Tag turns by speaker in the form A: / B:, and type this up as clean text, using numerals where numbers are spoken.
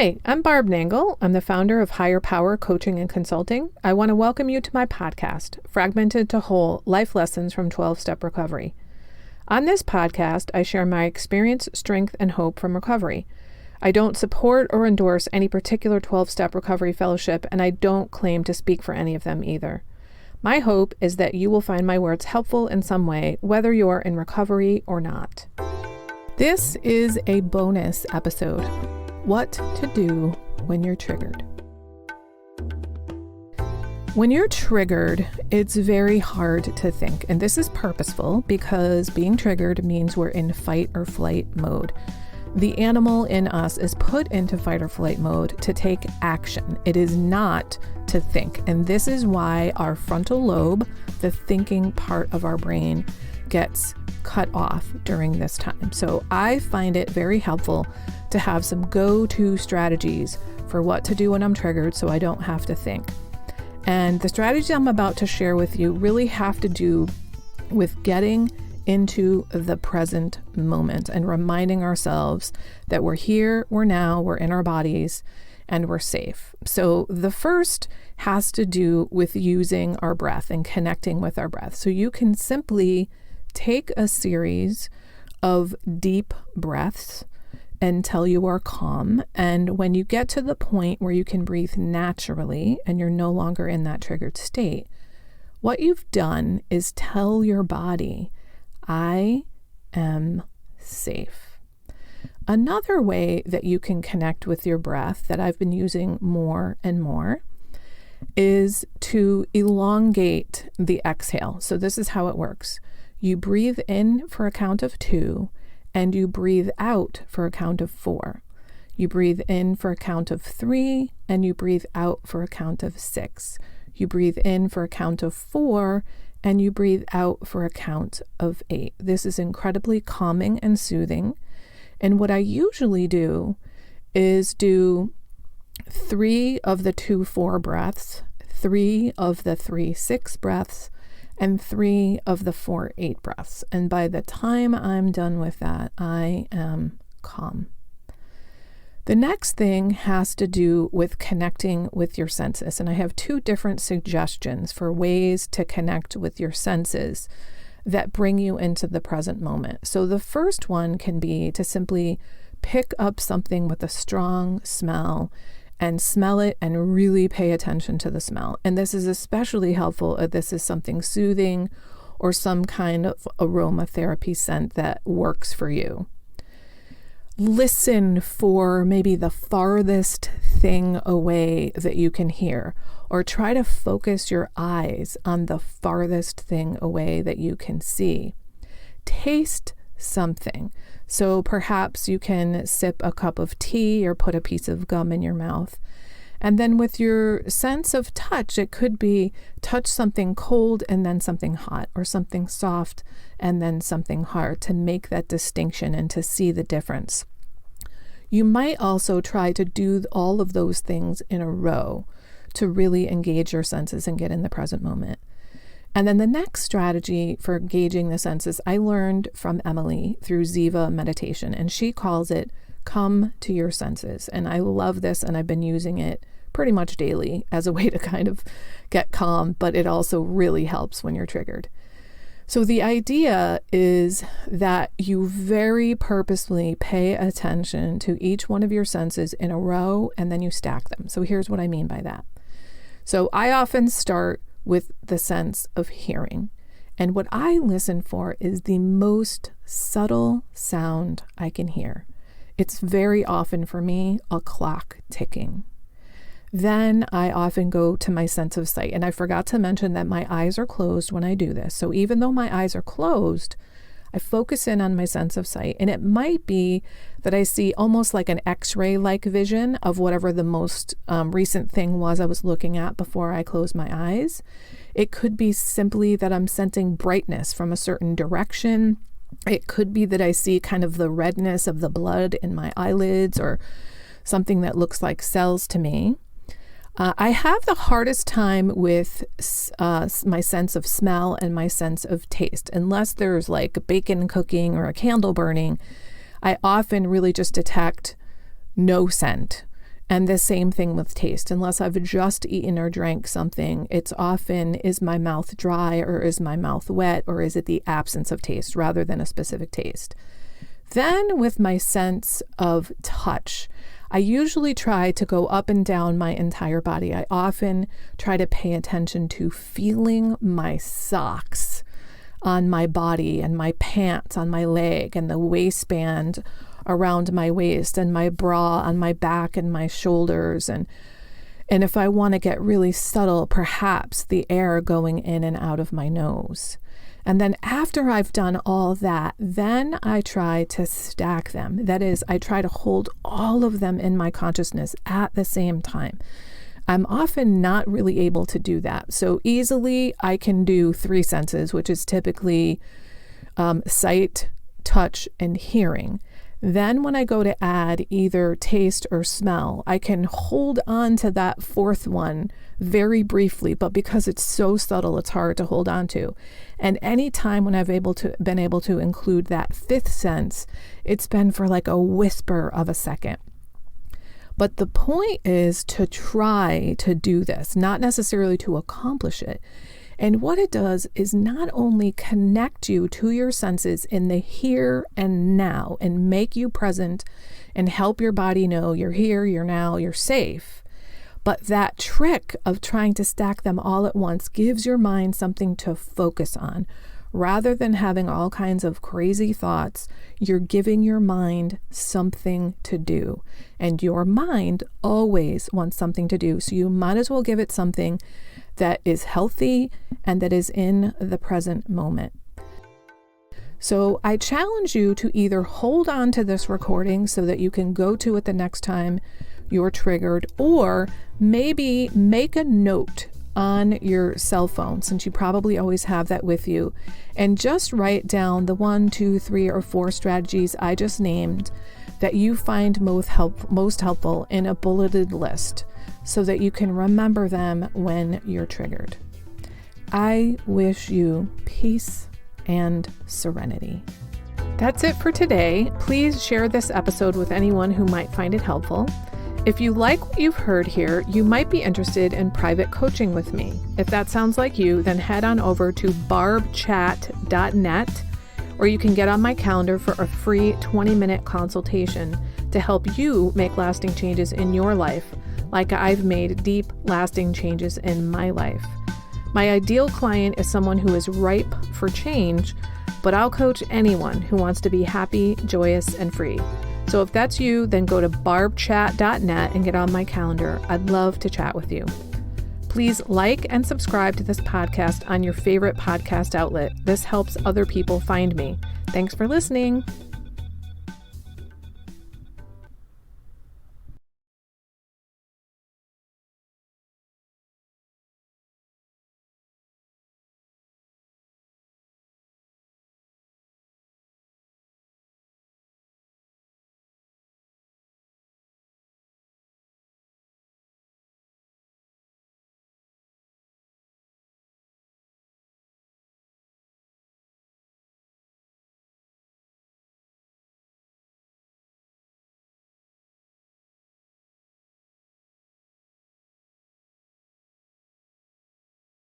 A: Hi, I'm Barb Nangle. I'm the founder of Higher Power Coaching and Consulting. I want to welcome you to my podcast, Fragmented to Whole: Life Lessons from 12-Step Recovery. On this podcast, I share my experience, strength, and hope from recovery. I don't support or endorse any particular 12-step recovery fellowship, and I don't claim to speak for any of them either. My hope is that you will find my words helpful in some way, whether you're in recovery or not. This is a bonus episode. What to do when you're triggered. When you're triggered, it's very hard to think, and this is purposeful because being triggered means we're in fight or flight mode. The animal in us is put into fight or flight mode to take action. It is not to think, and this is why our frontal lobe, the thinking part of our brain, gets cut off during this time. So I find it very helpful to have some go-to strategies for what to do when I'm triggered so I don't have to think. And the strategies I'm about to share with you really have to do with getting into the present moment and reminding ourselves that we're here, we're now, we're in our bodies, and we're safe. So the first has to do with using our breath and connecting with our breath. So you can simply take a series of deep breaths until you are calm. And when you get to the point where you can breathe naturally and you're no longer in that triggered state, what you've done is tell your body, I am safe. Another way that you can connect with your breath that I've been using more and more is to elongate the exhale. So this is how it works. You breathe in for a count of 2 and you breathe out for a count of 4. You breathe in for a count of 3 and you breathe out for a count of 6. You breathe in for a count of 4 and you breathe out for a count of 8. This is incredibly calming and soothing. And what I usually do is do 3 of the 2-4 breaths, 3 of the 3-6 breaths, and 3 of the 4-8 breaths. And by the time I'm done with that, I am calm. The next thing has to do with connecting with your senses. And I have 2 different suggestions for ways to connect with your senses that bring you into the present moment. So the first one can be to simply pick up something with a strong smell and smell it and really pay attention to the smell. And this is especially helpful if this is something soothing or some kind of aromatherapy scent that works for you. Listen for maybe the farthest thing away that you can hear, or try to focus your eyes on the farthest thing away that you can see. Taste something. So perhaps you can sip a cup of tea or put a piece of gum in your mouth. And then with your sense of touch, it could be touch something cold and then something hot, or something soft and then something hard, to make that distinction and to see the difference. You might also try to do all of those things in a row to really engage your senses and get in the present moment. And then the next strategy for engaging the senses I learned from Emily through Ziva meditation, and she calls it come to your senses. And I love this, and I've been using it pretty much daily as a way to kind of get calm, but it also really helps when you're triggered. So the idea is that you very purposefully pay attention to each one of your senses in a row, and then you stack them. So here's what I mean by that. So I often start with the sense of hearing. And what I listen for is the most subtle sound I can hear. It's very often for me a clock ticking. Then I often go to my sense of sight. And I forgot to mention that my eyes are closed when I do this. So even though my eyes are closed, I focus in on my sense of sight. And it might be that I see almost like an X-ray-like vision of whatever the most recent thing was I was looking at before I closed my eyes. It could be simply that I'm sensing brightness from a certain direction. It could be that I see kind of the redness of the blood in my eyelids, or something that looks like cells to me. I have the hardest time with my sense of smell and my sense of taste. Unless there's like bacon cooking or a candle burning, I often really just detect no scent. And the same thing with taste. Unless I've just eaten or drank something, it's often, is my mouth dry or is my mouth wet or is it the absence of taste rather than a specific taste? Then with my sense of touch, I usually try to go up and down my entire body. I often try to pay attention to feeling my socks on my body and my pants on my leg and the waistband around my waist and my bra on my back and my shoulders. And if I want to get really subtle, perhaps the air going in and out of my nose. And then after I've done all that, then I try to stack them. That is, I try to hold all of them in my consciousness at the same time. I'm often not really able to do that. So easily I can do 3 senses, which is typically sight, touch, and hearing. Then when I go to add either taste or smell, I can hold on to that 4th one very briefly, but because it's so subtle, it's hard to hold on to. And any time when I've been able to include that 5th sense, it's been for like a whisper of a second. But the point is to try to do this, not necessarily to accomplish it. And what it does is not only connect you to your senses in the here and now and make you present and help your body know you're here, you're now, you're safe, but that trick of trying to stack them all at once gives your mind something to focus on. Rather than having all kinds of crazy thoughts, you're giving your mind something to do. And your mind always wants something to do. So you might as well give it something that is healthy and that is in the present moment. So I challenge you to either hold on to this recording so that you can go to it the next time you're triggered, or maybe make a note on your cell phone, since you probably always have that with you, and just write down the 1, 2, 3, or 4 strategies I just named that you find most helpful in a bulleted list so that you can remember them when you're triggered. I wish you peace and serenity. That's it for today. Please share this episode with anyone who might find it helpful. If you like what you've heard here, you might be interested in private coaching with me. If that sounds like you, then head on over to barbchat.net, or you can get on my calendar for a free 20-minute consultation to help you make lasting changes in your life, like I've made deep, lasting changes in my life. My ideal client is someone who is ripe for change, but I'll coach anyone who wants to be happy, joyous, and free. So if that's you, then go to barbchat.net and get on my calendar. I'd love to chat with you. Please like and subscribe to this podcast on your favorite podcast outlet. This helps other people find me. Thanks for listening.